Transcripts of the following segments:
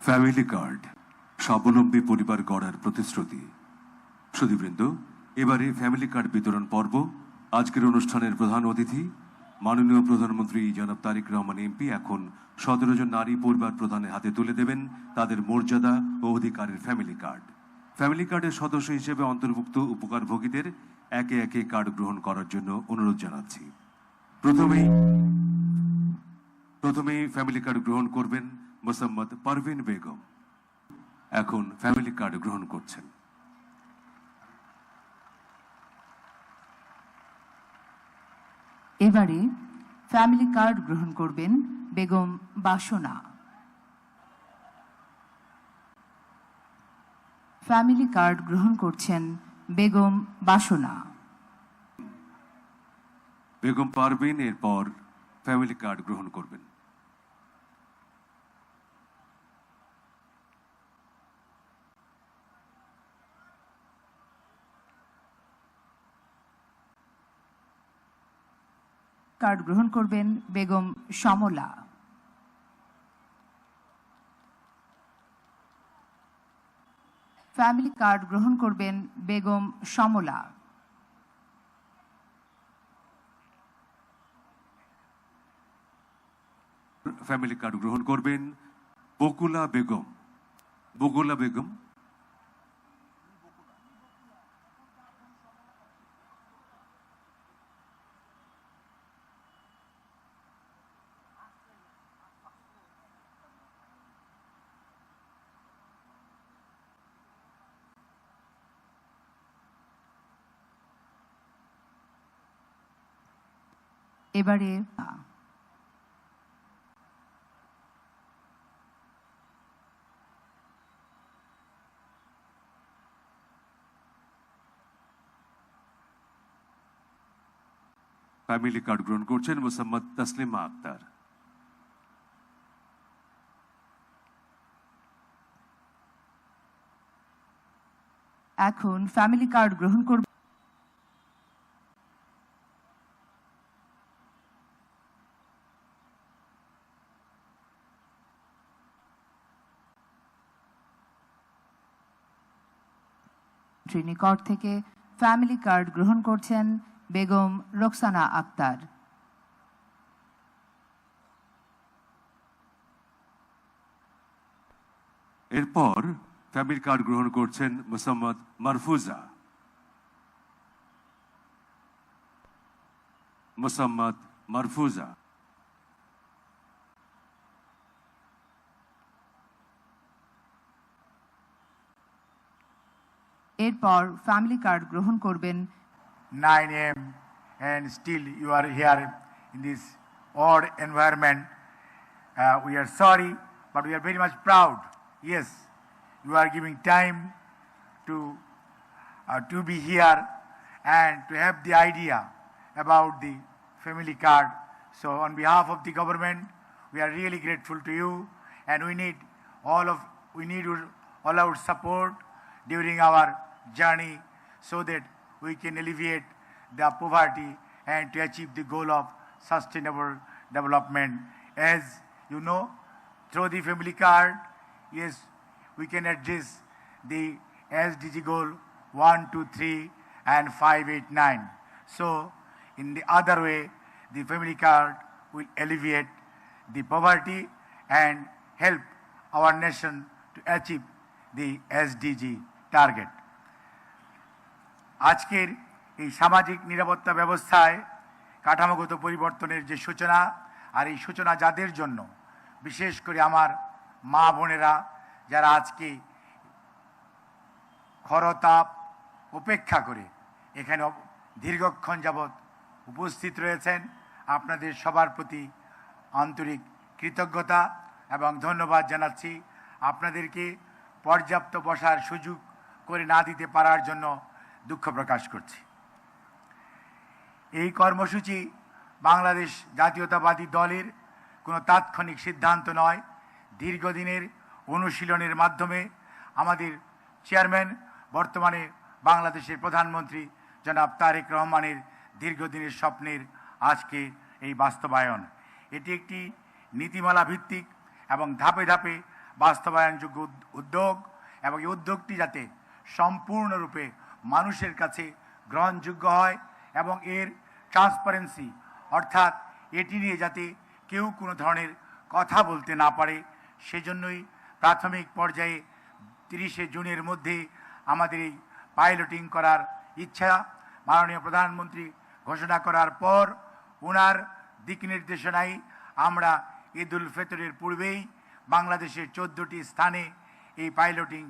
Family card স্বাবলম্বী পরিবার গড়ার প্রতিশ্রুতি। সুধীবৃন্দ, এবারে ফ্যামিলি কার্ড বিতরণ পর্ব। আজকের অনুষ্ঠানের প্রধান অতিথি মাননীয় প্রধানমন্ত্রী জনাব তারেক রহমান এমপি এখন 17 জন নারী পরিবার প্রধানের হাতে তুলে দেবেন তাদের মর্যাদা ও অধিকারের ফ্যামিলি কার্ড। ফ্যামিলি কার্ডের সদস্য হিসেবে অন্তর্ভুক্ত উপকারভোগীদের একে একে কার্ড গ্রহণ করার জন্য অনুরোধ জানাচ্ছি। প্রথমেই ফ্যামিলি কার্ড গ্রহণ করবেন মোসাম্মদ পারভিন বেগম। এখন ফ্যামিলি কার্ড গ্রহণ করছেন। এবারে ফ্যামিলি কার্ড গ্রহণ করবেন বেগম বাসনা। ফ্যামিলি কার্ড গ্রহণ করছেন বেগম বাসনা। বেগম পারভিন এরপর ফ্যামিলি কার্ড গ্রহণ করবেন। কার্ড গ্রহণ করবেন বেগম সমলা। ফ্যামিলি কার্ড গ্রহণ করবেন বেগম সমলা। ফ্যামিলি কার্ড গ্রহণ করবেন বকুলা বেগম। বকুলা বেগম। এবারে ফ্যামিলি কার্ড গ্রহণ করছেন মোসাম্মদ তাসলিমা আক্তার। এখন ফ্যামিলি কার্ড গ্রহণ করবেন নিকট থেকে ফ্যামিলি কার্ড গ্রহণ করছেন বেগম রোকসানা আক্তার। এরপর ফ্যামিলি কার্ড গ্রহণ করছেন মোসাম্মদ মারফুজা। মোসাম্মদ মারফুজা। এরপর ফ্যামিলি কার্ড গ্রহণ করবেন 9 a.m. and still you are here in this odd environment. We are sorry, but we are very much proud. Yes, you are giving time to be here and to have the idea about the family card. So on behalf of the government, we are really grateful to you, and we need all our support during our journey so that we can alleviate the poverty and to achieve the goal of sustainable development. As you know, through the family card, yes, we can address the SDG goal 1, 2, 3 and 5, 8, 9. So in the other way, the family card will alleviate the poverty and help our nation to achieve the SDG target. আজকের এই সামাজিক নিরাপত্তা ব্যবস্থায় কাঠামোগত পরিবর্তনের যে সূচনা, আর এই সূচনা যাদের জন্য, বিশেষ করে আমার মা বোনেরা যারা আজকে খরতাপ উপেক্ষা করে এখানে দীর্ঘক্ষণ যাবৎ উপস্থিত রয়েছেন, আপনাদের সবার প্রতি আন্তরিক কৃতজ্ঞতা এবং ধন্যবাদ জানাচ্ছি। আপনাদেরকে পর্যাপ্ত বসার সুযোগ করে না দিতে পারার জন্য দুঃখ প্রকাশ করছি। এই কর্মসূচি বাংলাদেশ জাতীয়তাবাদী দলের কোনো তাৎক্ষণিক সিদ্ধান্ত নয়, দীর্ঘদিনের অনুশীলনের মাধ্যমে আমাদের চেয়ারম্যান, বর্তমানে বাংলাদেশের প্রধানমন্ত্রী জনাব তারেক রহমানের দীর্ঘদিনের স্বপ্নের আজকে এই বাস্তবায়ন। এটি একটি নীতিমালা ভিত্তিক এবং ধাপে ধাপে বাস্তবায়নযোগ্য উদ্যোগ এবং এই উদ্যোগটি যাতে সম্পূর্ণরূপে মানুষের কাছে গ্রহণযোগ্য হয় এবং এর ট্রান্সপারেন্সি অর্থাৎ এটি নিয়ে যাতে কেউ কোনো ধরনের কথা বলতে না পারে সেজন্যই প্রাথমিক পর্যায়ে 30শে জুনের মধ্যে আমাদের এই পাইলটিং করার ইচ্ছা। মাননীয় প্রধানমন্ত্রী ঘোষণা করার পর ওনার দিক নির্দেশনায় আমরা ঈদ উল ফিতরের পূর্বেই বাংলাদেশের 14টি স্থানে এই পাইলটিং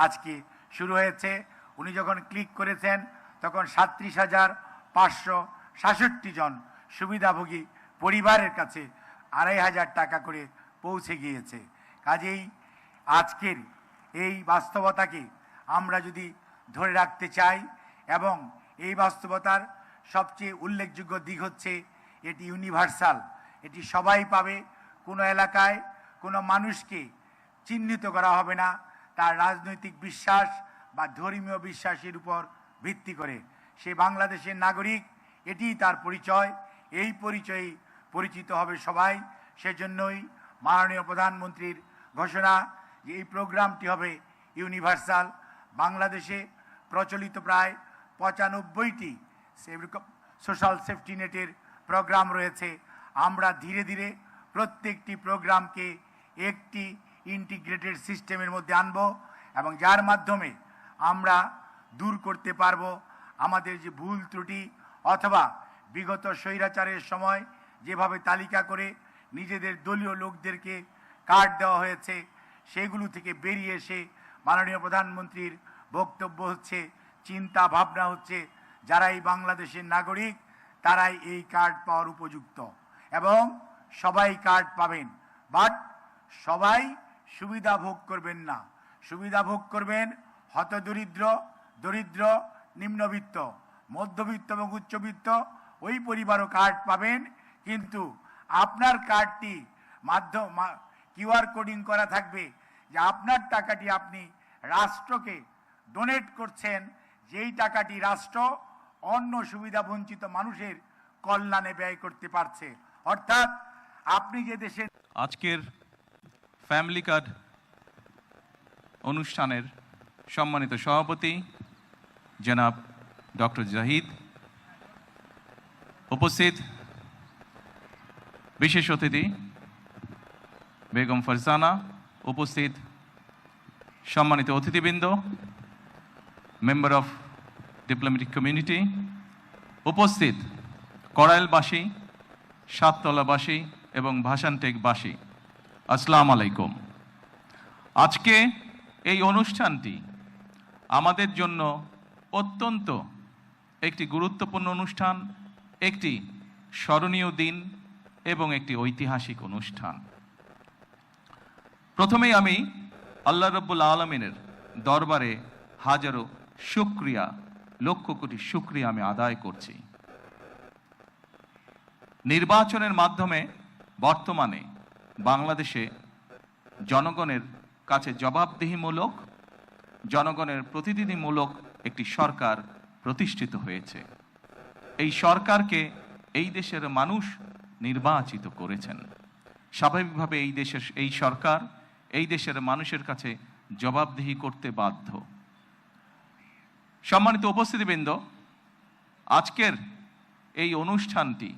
আজকে শুরু হয়েছে। উনি যখন ক্লিক করেছেন তখন 37,566 জন সুবিধাভোগী পরিবারের কাছে 2,500 টাকা করে পৌঁছে গিয়েছে। কাজেই আজকের এই বাস্তবতাকে আমরা যদি ধরে রাখতে চাই এবং এই বাস্তবতার সবচেয়ে উল্লেখযোগ্য দিক হচ্ছে এটি ইউনিভার্সাল, এটি সবাই পাবে। কোনো এলাকায় কোনো মানুষকে চিহ্নিত করা হবে না তার রাজনৈতিক বিশ্বাস বা ধর্মীয় বিশ্বাসের উপর ভিত্তি করে। সে বাংলাদেশের নাগরিক, এটিই তার পরিচয়, এই পরিচয়ে পরিচিত হবে সবাই। সেজন্যই মাননীয় প্রধানমন্ত্রীর ঘোষণা যে এই প্রোগ্রামটি হবে ইউনিভার্সাল। বাংলাদেশে প্রচলিত প্রায় 95টি সোশ্যাল সেফটি নেটের প্রোগ্রাম রয়েছে। আমরা ধীরে ধীরে প্রত্যেকটি প্রোগ্রামকে একটি ইন্টিগ্রেটেড সিস্টেমের মধ্যে আনব এবং যার মাধ্যমে আমরা দূর করতে পারব আমাদের যে ভুল ত্রুটি অথবা বিগত স্বৈরাচারের সময় যেভাবে তালিকা করে নিজেদের দলীয় লোকদেরকে কার্ড দেওয়া হয়েছে সেগুলো থেকে বেরিয়ে এসে মাননীয় প্রধানমন্ত্রীর বক্তব্য হচ্ছে, চিন্তা ভাবনা হচ্ছে যারাই বাংলাদেশের নাগরিক তারাই এই কার্ড পাওয়ার উপযুক্ত এবং সবাই কার্ড পাবেন। বাট সবাই সুবিধা ভোগ করবেন না। সুবিধা ভোগ করবেন হতদরিদ্র, দরিদ্র, নিম্নবিত্ত, মধ্যবিত্ত এবং উচ্চবিত্ত ওই পরিবারও কার্ড পাবেন। কিন্তু আপনার কার্ডটি কিউআর কোডিং করা থাকবে যে আপনার টাকাটি আপনি রাষ্ট্রকে ডোনেট করছেন, যেই টাকাটি রাষ্ট্র অন্য সুবিধা বঞ্চিত মানুষের কল্যাণে ব্যয় করতে পারছে। অর্থাৎ আপনি যে দেশে আজকের ফ্যামিলি কার্ড অনুষ্ঠানের সম্মানিত সভাপতি জনাব ডক্টর জাহিদ, উপস্থিত বিশেষ অতিথি বেগম ফারজানা, উপস্থিত সম্মানিত অতিথিবৃন্দ, মেম্বার অফ ডিপ্লোম্যাটিক কমিউনিটি, উপস্থিত কড়াইলবাসী, সাততলাবাসী এবং ভাসানটেকবাসী, আসসালামু আলাইকুম। আজকে এই অনুষ্ঠানটি আমাদের জন্য অত্যন্ত একটি গুরুত্বপূর্ণ অনুষ্ঠান, একটি স্মরণীয় দিন এবং একটি ঐতিহাসিক অনুষ্ঠান। প্রথমেই আমি আল্লাহ রাব্বুল আলামিনের দরবারে হাজারো শুকরিয়া, লক্ষ কোটি শুকরিয়া আমি আদায় করছি। নির্বাচনের মাধ্যমে বর্তমানে বাংলাদেশে জনগণের কাছে জবাবদিহিমূলক, জনগণের প্রতিনিধিমূলক একটি সরকার প্রতিষ্ঠিত হয়েছে। এই সরকারকে এই দেশের মানুষ নির্বাচিত করেছেন। স্বাভাবিকভাবে এই সরকার এই দেশের মানুষের কাছে জবাবদিহি করতে বাধ্য। সম্মানিত উপস্থিতিবৃন্দ, আজকের এই অনুষ্ঠানটি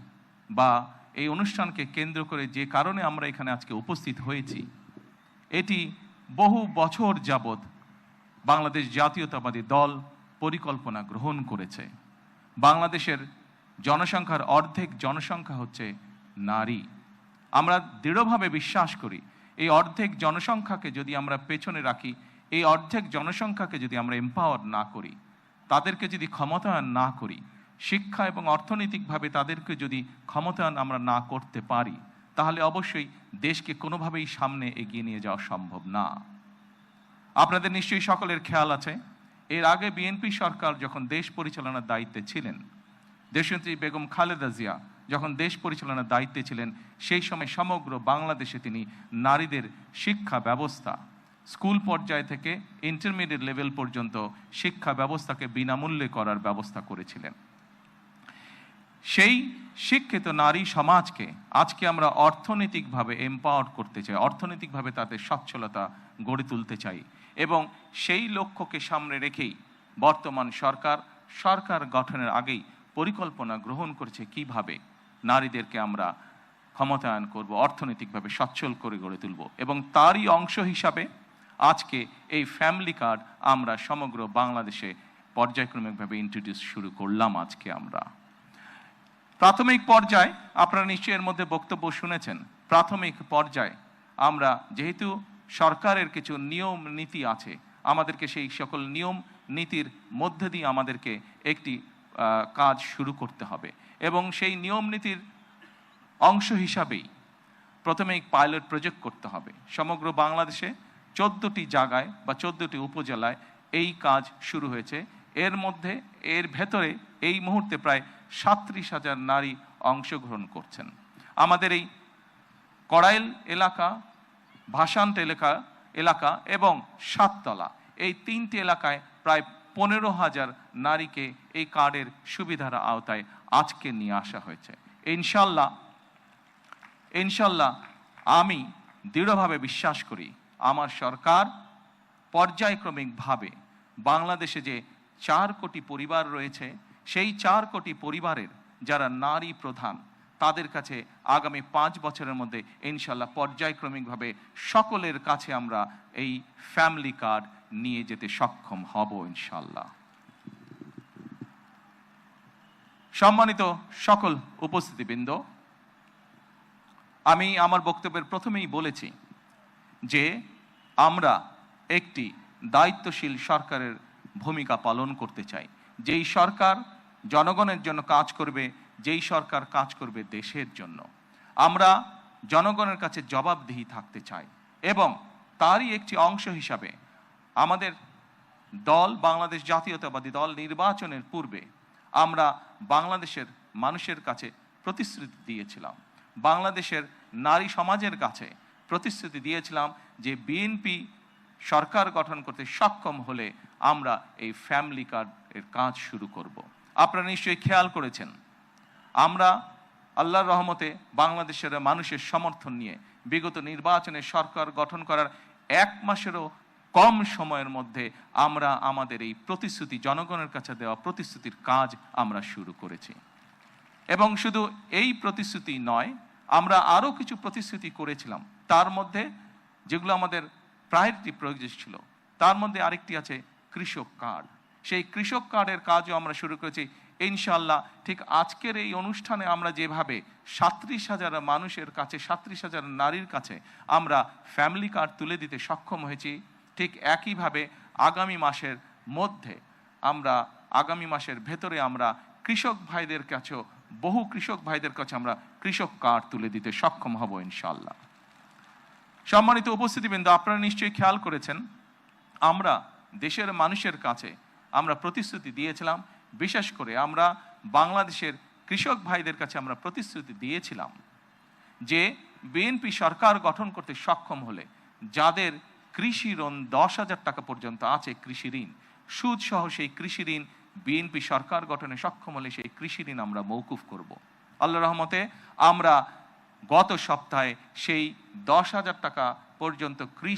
বা এই অনুষ্ঠানকে কেন্দ্র করে যে কারণে আমরা এখানে আজকে উপস্থিত হয়েছি, এটি বহু বছর যাবৎ বাংলাদেশ জাতীয়তাবাদী দল পরিকল্পনা গ্রহণ করেছে। বাংলাদেশের জনসংখ্যার অর্ধেক জনসংখ্যা হচ্ছে নারী। আমরা দৃঢ়ভাবে বিশ্বাস করি এই অর্ধেক জনসংখ্যাকে যদি আমরা পেছনে রাখি, এই অর্ধেক জনসংখ্যাকে যদি আমরা এম্পাওয়ার না করি, তাদেরকে যদি ক্ষমতায়ন না করি, শিক্ষা এবং অর্থনৈতিকভাবে তাদেরকে যদি ক্ষমতায়ন আমরা না করতে পারি, তাহলে অবশ্যই দেশকে কোনোভাবেই সামনে এগিয়ে নিয়ে যাওয়া সম্ভব না। আপনাদের নিশ্চয়ই সকলের খেয়াল আছে, এর আগে বিএনপি সরকার যখন দেশ পরিচালনার দায়িত্বে ছিলেন, দেশনেত্রী বেগম খালেদা জিয়া যখন দেশ পরিচালনার দায়িত্বে ছিলেন, সেই সময় সমগ্র বাংলাদেশে তিনি নারীদের শিক্ষা ব্যবস্থা, স্কুল পর্যায় থেকে ইন্টারমিডিয়েট লেভেল পর্যন্ত শিক্ষা ব্যবস্থাকে বিনামূল্যে করার ব্যবস্থা করেছিলেন। সেই শিক্ষিত নারী সমাজকে আজকে আমরা অর্থনৈতিকভাবে এম্পাওয়ার করতে চাই, অর্থনৈতিকভাবে তাদের সচ্ছলতা গড়ে তুলতে চাই, এবং সেই লক্ষ্যকে সামনে রেখেই বর্তমান সরকার গঠনের আগেই পরিকল্পনা গ্রহণ করেছে কিভাবে নারীদেরকে আমরা ক্ষমতায়ন করব, অর্থনৈতিকভাবে সচ্ছল করে গড়ে তুলব। এবং তারই অংশ হিসাবে আজকে এই ফ্যামিলি কার্ড আমরা সমগ্র বাংলাদেশে পর্যায়ক্রমিকভাবে ইন্ট্রোডিউস শুরু করলাম। আজকে আমরা প্রাথমিক পর্যায়ে, আপনারা নিশ্চয়ই এর মধ্যে বক্তব্য শুনেছেন, প্রাথমিক পর্যায়ে আমরা যেহেতু সরকারের কিছু নিয়ম নীতি আছে, আমাদেরকে সেই সকল নিয়ম নীতির মধ্যে দিয়ে আমাদেরকে একটি কাজ শুরু করতে হবে, এবং সেই নিয়ম নীতির অংশ হিসাবেই প্রথমে পাইলট প্রজেক্ট করতে হবে। সমগ্র বাংলাদেশে 14টি জায়গায় বা 14টি উপজেলায় এই কাজ শুরু হয়েছে। এর ভেতরে এই মুহূর্তে প্রায় 37,000 নারী অংশগ্রহণ করছেন। আমাদের এই কড়াইল এলাকা, ভাসান্ট এলাকা এবং সাততলা, এই 3টি এলাকায় প্রায় 15,000 নারীকে এই কার্ডের সুবিধার আওতায় আজকে নিয়ে আসা হয়েছে। ইনশাল্লাহ আমি দৃঢ়ভাবে বিশ্বাস করি আমার সরকার পর্যায়ক্রমিকভাবে বাংলাদেশে যে 4 কোটি পরিবার রয়েছে, সেই 4 কোটি পরিবারের যারা নারী প্রধান, তাদের কাছে আগামী 5 বছরের মধ্যে ইনশাল্লাহ পর্যায়ক্রমিকভাবে সকলের কাছে আমরা এই ফ্যামিলি কার্ড নিয়ে যেতে সক্ষম হব ইনশাল্লাহ। সম্মানিত সকল উপস্থিতিবৃন্দ, আমি আমার বক্তব্যের প্রথমেই বলেছি যে আমরা একটি দায়িত্বশীল সরকারের ভূমিকা পালন করতে চাই, যেই সরকার জনগণের জন্য কাজ করবে, যেই সরকার কাজ করবে দেশের জন্য। আমরা জনগণের কাছে জবাবদিহি থাকতে চাই, এবং তারই একটি অংশ হিসাবে আমাদের দল, বাংলাদেশ জাতীয়তাবাদী দল, নির্বাচনের পূর্বে আমরা বাংলাদেশের মানুষের কাছে প্রতিশ্রুতি দিয়েছিলাম, বাংলাদেশের নারী সমাজের কাছে প্রতিশ্রুতি দিয়েছিলাম যে বিএনপি সরকার গঠন করতে সক্ষম হলে আমরা এই ফ্যামিলি কার্ডের কাজ শুরু করব। আপনারা নিশ্চয়ই খেয়াল করেছেন, আমরা আল্লাহর রহমতে বাংলাদেশের মানুষের সমর্থন নিয়ে বিগত নির্বাচনে সরকার গঠন করার 1 মাসেরও কম সময়ের মধ্যে আমরা আমাদের এই প্রতিশ্রুতি, জনগণের কাছে দেওয়া প্রতিশ্রুতির কাজ আমরা শুরু করেছি। এবং শুধু এই প্রতিশ্রুতি নয়, আমরা আরও কিছু প্রতিশ্রুতি করেছিলাম, তার মধ্যে যেগুলো আমাদের প্রায়োরিটি প্রজেক্ট ছিল, তার মধ্যে আরেকটি আছে কৃষক কার্ড। সেই কৃষক কার্ডের কাজও আমরা শুরু করেছি ইনশাল্লাহ। ঠিক আজকের এই অনুষ্ঠানে আমরা যেভাবে 37,000 মানুষের কাছে, 37,000 নারীর কাছে আমরা ফ্যামিলি কার্ড তুলে দিতে সক্ষম হয়েছি, ঠিক একইভাবে আগামী মাসের ভেতরে আমরা কৃষক ভাইদের কাছেও, বহু কৃষক ভাইদের কাছে আমরা কৃষক কার্ড তুলে দিতে সক্ষম হব ইনশাল্লাহ। সম্মানিত উপস্থিতিবৃন্দ, আপনারা নিশ্চয়ই খেয়াল করেছেন, আমরা দেশের মানুষের কাছে আমরা প্রতিশ্রুতি দিয়েছিলাম, বিশেষ করে আমরা বাংলাদেশের কৃষক ভাইদের কাছে আমরা প্রতিশ্রুতি দিয়েছিলাম যে বিএনপি সরকার গঠন করতে সক্ষম হলে যাদের কৃষি ঋণ 10,000 টাকা পর্যন্ত আছে, কৃষি ঋণ সুদ সহ, সেই কৃষি ঋণ বিএনপি সরকার গঠনে সক্ষম হলে সেই কৃষি ঋণ আমরা মওকুফ করব। আল্লাহর রহমতে আমরা গত সপ্তাহে সেই 10,000 টাকা পর্যন্ত কৃষি